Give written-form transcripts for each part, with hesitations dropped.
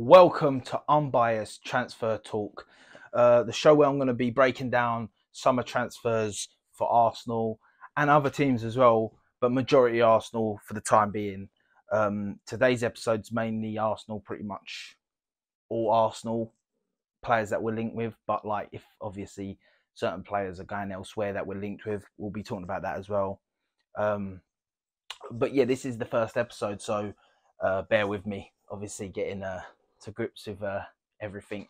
Welcome to Unbiased Transfer Talk, the show where I'm going to be breaking down summer transfers for Arsenal and other teams as well, but majority Arsenal for the time being. Today's episode's mainly Arsenal, pretty much all Arsenal players that we're linked with, but like if obviously certain players are going elsewhere that we're linked with, we'll be talking about that as well. But yeah, this is the first episode, so bear with me. Obviously, getting to grips with everything,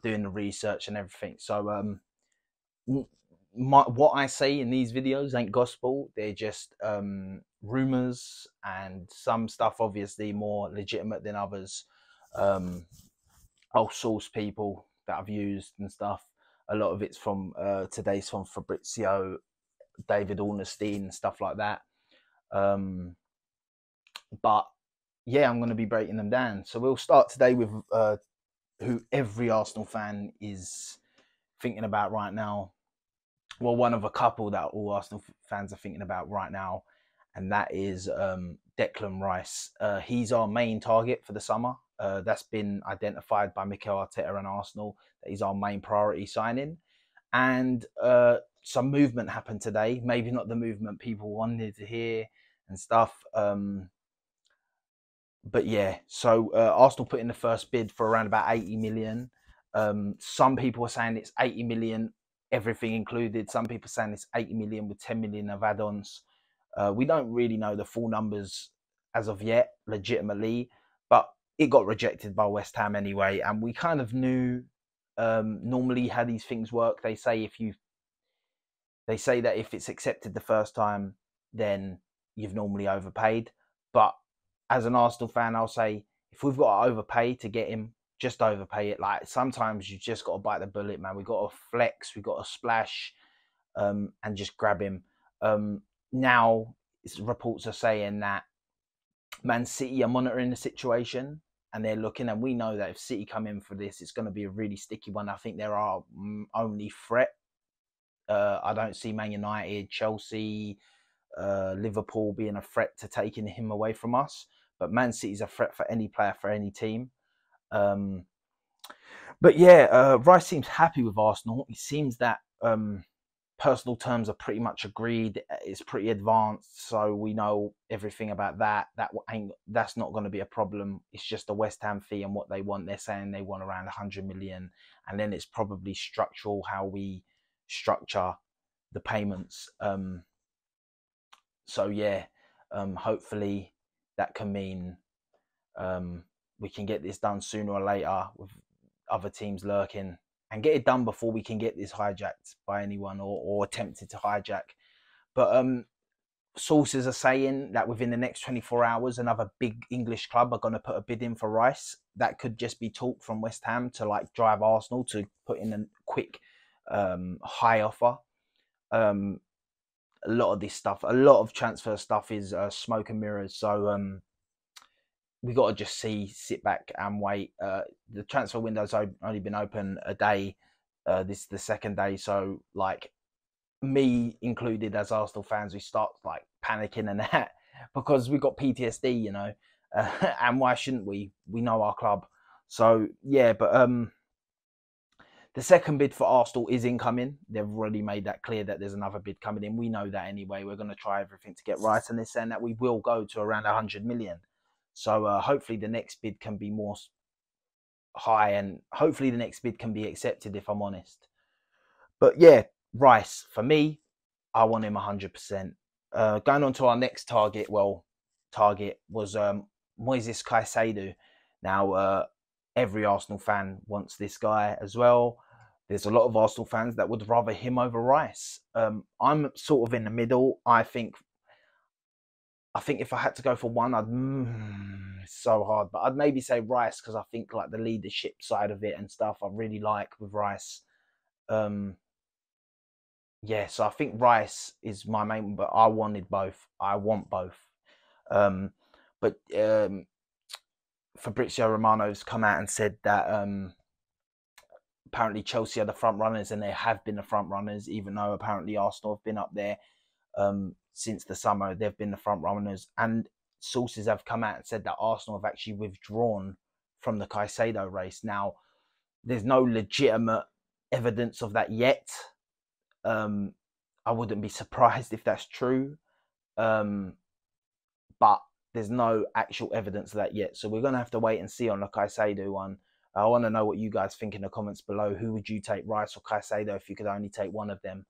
doing the research and everything. So what I say in these videos ain't gospel. They're just rumors, and some stuff obviously more legitimate than others. I'll source people that I've used and stuff. A lot of it's from today's from Fabrizio, David Ornstein, stuff like that. But yeah, I'm going to be breaking them down. So we'll start today with who every Arsenal fan is thinking about right now. Well, one of a couple that all Arsenal fans are thinking about right now, and that is Declan Rice. He's our main target for the summer. That's been identified by Mikel Arteta and Arsenal that he's our main priority signing. And some movement happened today. Maybe not the movement people wanted to hear and stuff. But yeah, so Arsenal put in the first bid for around about 80 million. Some people are saying it's 80 million, everything included. Some people are saying it's 80 million with 10 million of add-ons. We don't really know the full numbers as of yet, legitimately, but it got rejected by West Ham anyway. And we kind of knew normally how these things work. They say that if it's accepted the first time, then you've normally overpaid. But as an Arsenal fan, I'll say, if we've got to overpay to get him, just overpay it. Like, sometimes you just got to bite the bullet, man. We've got to flex, we've got to splash, and just grab him. Now, reports are saying that Man City are monitoring the situation, and they're looking, and we know that if City come in for this, it's going to be a really sticky one. I think they're our only threat. I don't see Man United, Chelsea, Liverpool being a threat to taking him away from us. But Man City's a threat for any player, for any team. But yeah, Rice seems happy with Arsenal. It seems that personal terms are pretty much agreed. It's pretty advanced, so we know everything about that. That's not going to be a problem. It's just a West Ham fee and what they want. They're saying they want around 100 million, and then it's probably structural how we structure the payments. So yeah, hopefully that can mean we can get this done sooner or later with other teams lurking, and get it done before we can get this hijacked by anyone or attempted to hijack. But sources are saying that within the next 24 hours, another big English club are going to put a bid in for Rice. That could just be talk from West Ham to like drive Arsenal to put in a quick high offer. A lot of this stuff, a lot of transfer stuff is smoke and mirrors. So we got to just sit back and wait. The transfer window's only been open a day. This is the second day. So like me included as Arsenal fans, we start like panicking and that because we got PTSD, you know, and why shouldn't we? We know our club. So yeah, but the second bid for Arsenal is incoming. They've already made that clear that there's another bid coming in. We know that anyway. We're going to try everything to get right, and they're saying that we will go to around 100 million. So hopefully the next bid can be more high, and hopefully the next bid can be accepted, if I'm honest. But yeah, Rice, for me, I want him 100%. Going on to our next target, target was Moises Caicedo. Now, every Arsenal fan wants this guy as well. There's a lot of Arsenal fans that would rather him over Rice. I'm sort of in the middle. I think if I had to go for one, it's so hard, but I'd maybe say Rice, because I think like the leadership side of it and stuff I really like with Rice. Yeah, so I think Rice is my main, but I wanted both. I want both. But Fabrizio Romano's come out and said that apparently Chelsea are the front runners, and they have been the front runners, even though apparently Arsenal have been up there since the summer. They've been the front runners, and sources have come out and said that Arsenal have actually withdrawn from the Caicedo race. Now, there's no legitimate evidence of that yet. I wouldn't be surprised if that's true, but there's no actual evidence of that yet. So we're going to have to wait and see on the Caicedo one. I want to know what you guys think in the comments below. Who would you take, Rice or Caicedo, if you could only take one of them?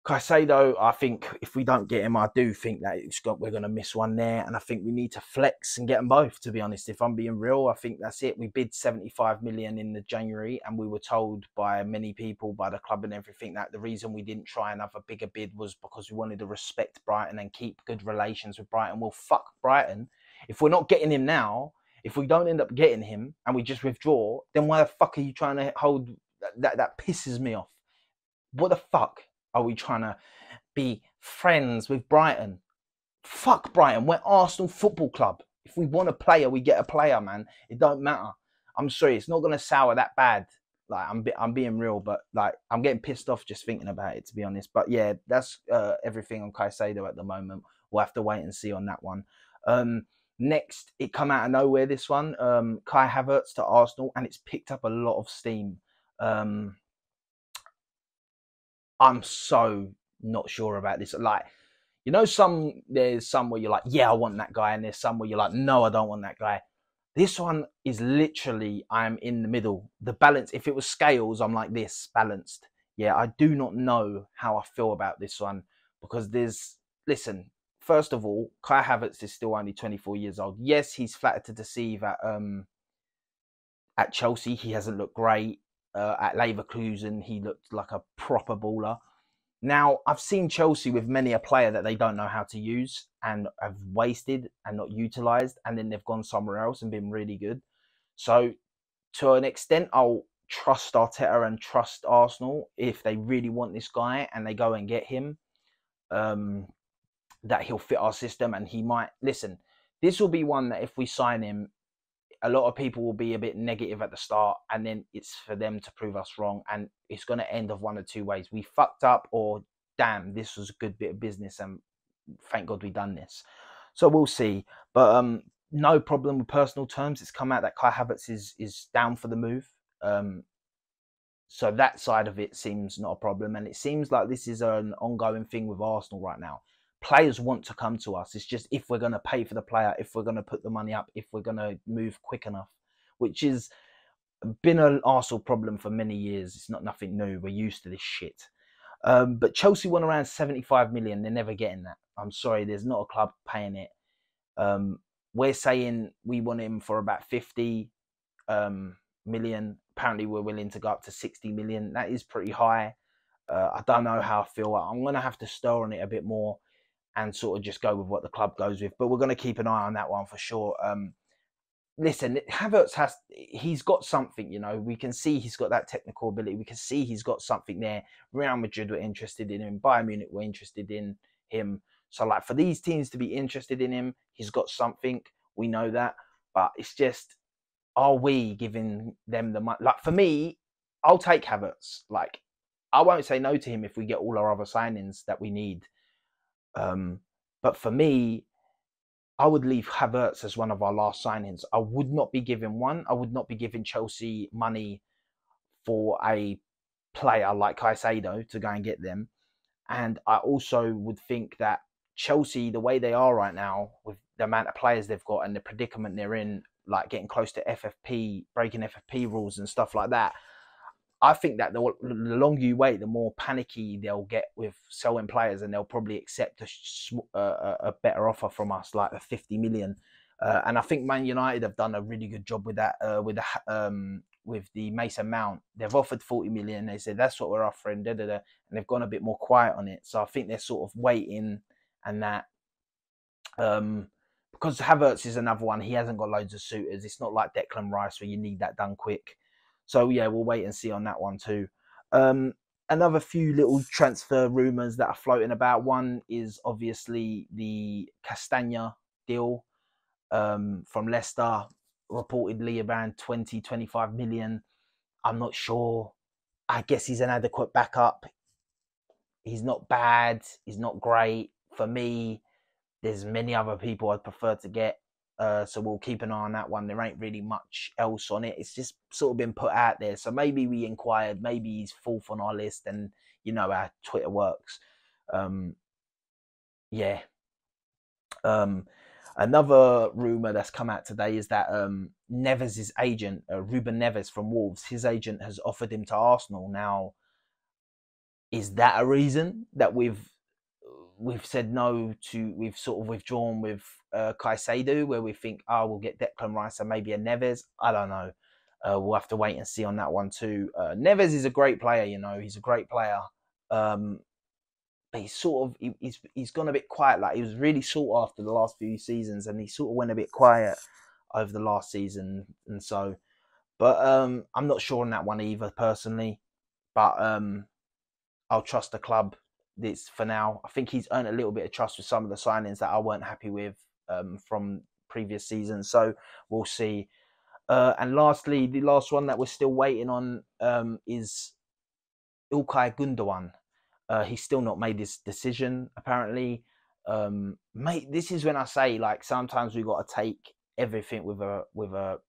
Caicedo, I think if we don't get him, I do think that we're going to miss one there. And I think we need to flex and get them both, to be honest. If I'm being real, I think that's it. We bid 75 million in the January, and we were told by many people, by the club and everything, that the reason we didn't try another bigger bid was because we wanted to respect Brighton and keep good relations with Brighton. Well, fuck Brighton. If we're not getting him now, if we don't end up getting him and we just withdraw, then why the fuck are you trying to hold that? That pisses me off. What the fuck? Are we trying to be friends with Brighton? Fuck Brighton. We're Arsenal Football Club. If we want a player, we get a player, man. It don't matter. I'm sorry, it's not going to sour that bad. Like, I'm being real, but like, I'm getting pissed off just thinking about it, to be honest. But yeah, that's everything on Caicedo at the moment. We'll have to wait and see on that one. Next, it come out of nowhere, this one. Kai Havertz to Arsenal, and it's picked up a lot of steam. I'm so not sure about this. Like, you know, there's some where you're like, yeah, I want that guy. And there's some where you're like, no, I don't want that guy. This one is literally, I'm in the middle. The balance, if it was scales, I'm like this, balanced. Yeah, I do not know how I feel about this one, because listen, first of all, Kai Havertz is still only 24 years old. Yes, he's flattered to deceive at Chelsea. He hasn't looked great. At Leverkusen, he looked like a proper baller. Now, I've seen Chelsea with many a player that they don't know how to use and have wasted and not utilised, and then they've gone somewhere else and been really good. So, to an extent, I'll trust Arteta and trust Arsenal if they really want this guy and they go and get him, that he'll fit our system and he might... Listen, this will be one that if we sign him, a lot of people will be a bit negative at the start, and then it's for them to prove us wrong, and it's going to end of one of two ways. We fucked up, or damn, this was a good bit of business and thank God we done this. So we'll see. But no problem with personal terms. It's come out that Kai Havertz is down for the move. So that side of it seems not a problem. And it seems like this is an ongoing thing with Arsenal right now. Players want to come to us. It's just if we're going to pay for the player, if we're going to put the money up, if we're going to move quick enough, which has been an Arsenal problem for many years. It's not nothing new. We're used to this shit. But Chelsea want around 75 million. They're never getting that. I'm sorry. There's not a club paying it. We're saying we want him for about 50 million. Apparently, we're willing to go up to 60 million. That is pretty high. I don't know how I feel. I'm going to have to stir on it a bit more and sort of just go with what the club goes with. But we're going to keep an eye on that one for sure. Listen, Havertz he's got something, you know. We can see he's got that technical ability. We can see he's got something there. Real Madrid were interested in him. Bayern Munich were interested in him. So, like, for these teams to be interested in him, he's got something. We know that. But it's just, are we giving them the money? Like, for me, I'll take Havertz. Like, I won't say no to him if we get all our other signings that we need. But for me, I would leave Havertz as one of our last signings. I would not be giving I would not be giving Chelsea money for a player like Caicedo to go and get them. And I also would think that Chelsea, the way they are right now, with the amount of players they've got and the predicament they're in, like getting close to FFP, breaking FFP rules and stuff like that, I think that the longer you wait, the more panicky they'll get with selling players, and they'll probably accept a better offer from us, like a 50 million. And I think Man United have done a really good job with that, with the Mason Mount. They've offered 40 million. They said, that's what we're offering, and they've gone a bit more quiet on it. So I think they're sort of waiting, and that, because Havertz is another one. He hasn't got loads of suitors. It's not like Declan Rice where you need that done quick. So, yeah, we'll wait and see on that one too. Another few little transfer rumours that are floating about. One is obviously the Castagna deal from Leicester, reportedly around 20-25 million. I'm not sure. I guess he's an adequate backup. He's not bad. He's not great. For me, there's many other people I'd prefer to get. So we'll keep an eye on that one. There ain't really much else on it. It's just sort of been put out there. So maybe we inquired, maybe he's fourth on our list, and you know how Twitter works. Yeah. Another rumor that's come out today is that Neves' agent, Ruben Neves from Wolves, his agent has offered him to Arsenal. Now, is that a reason that we've said no to? We've sort of withdrawn with Caicedo, where we think, oh, we'll get Declan Rice and maybe a Neves. I don't know. We'll have to wait and see on that one too. Neves is a great player, you know. He's a great player. But he's sort of he's gone a bit quiet. Like, he was really sought after the last few seasons, and he sort of went a bit quiet over the last season. And so, but I'm not sure on that one either personally. But I'll trust the club this for now. I think he's earned a little bit of trust with some of the signings that I weren't happy with from previous seasons. So we'll see. And lastly, the last one that we're still waiting on is Ilkay Gundogan. He's still not made his decision, apparently. Mate, this is when I say, like, sometimes we got to take everything with a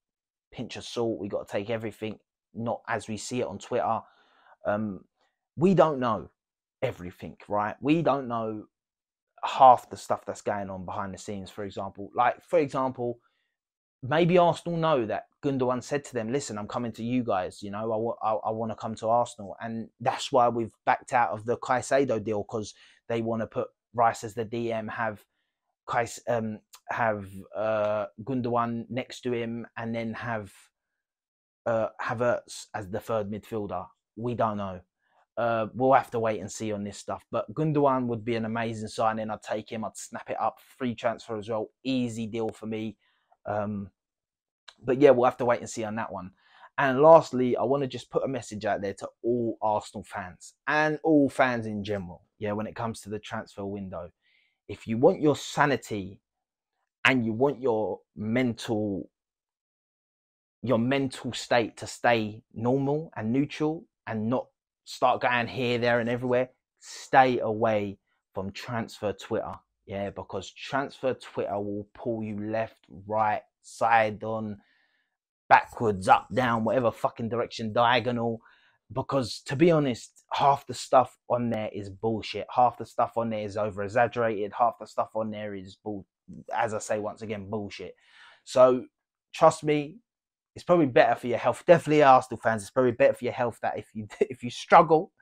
pinch of salt. We got to take everything not as we see it on Twitter. We don't know everything, right? We don't know half the stuff that's going on behind the scenes, for example. Like, for example, maybe Arsenal know that Gundogan said to them, listen, I'm coming to you guys, you know, I want to come to Arsenal. And that's why we've backed out of the Caicedo deal, because they want to put Rice as the DM, have Gundogan next to him, and then have Havertz as the third midfielder. We don't know. We'll have to wait and see on this stuff. But Gundogan would be an amazing signing. I'd take him. I'd snap it up. Free transfer as well. Easy deal for me. But yeah, we'll have to wait and see on that one. And lastly, I want to just put a message out there to all Arsenal fans and all fans in general. Yeah, when it comes to the transfer window, if you want your sanity and you want your mental state to stay normal and neutral and not start going here, there, and everywhere, stay away from transfer Twitter. Yeah, because transfer Twitter will pull you left, right, side on, backwards, up, down, whatever fucking direction, diagonal. Because to be honest, half the stuff on there is bullshit. Half the stuff on there is over exaggerated. Half the stuff on there is as I say once again, bullshit. So trust me, it's probably better for your health. Definitely, Arsenal fans, it's probably better for your health that if you struggle,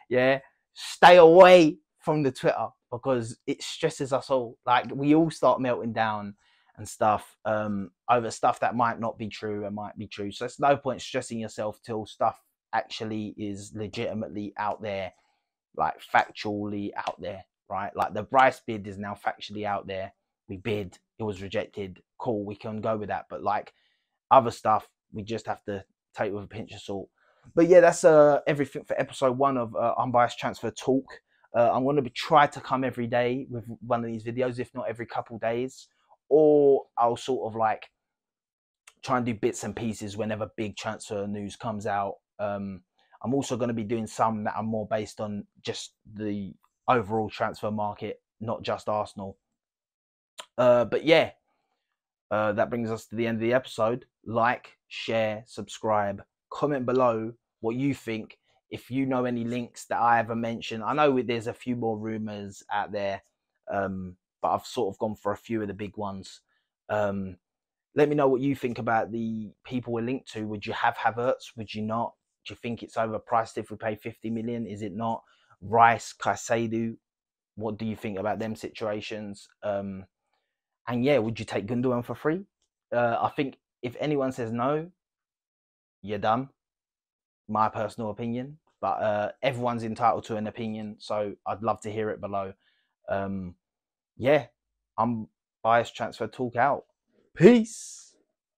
yeah, stay away from the Twitter, because it stresses us all. Like, we all start melting down and stuff over stuff that might not be true and might be true. So it's no point stressing yourself till stuff actually is legitimately out there, like factually out there, right? Like the Bryce bid is now factually out there. We bid, it was rejected. Cool, we can go with that. But like other stuff, we just have to take with a pinch of salt. But yeah, that's everything for episode 1 of Unbiased Transfer Talk. I'm going to try to come every day with one of these videos, if not every couple days. Or I'll sort of like try and do bits and pieces whenever big transfer news comes out. I'm also going to be doing some that are more based on just the overall transfer market, not just Arsenal. But yeah, that brings us to the end of the episode. Like, share, subscribe, comment below what you think. If you know any links that I haven't mentioned, I know there's a few more rumors out there, but I've sort of gone for a few of the big ones. Let me know what you think about the people we're linked to. Would you have Havertz? Would you not? Do you think it's overpriced if we pay 50 million? Is it not? Rice, Caicedo, what do you think about them situations? And yeah, would you take Gundogan for free? I think if anyone says no, you're done. My personal opinion. But everyone's entitled to an opinion, so I'd love to hear it below. Yeah, I'm Biased Transfer Talk out. Peace.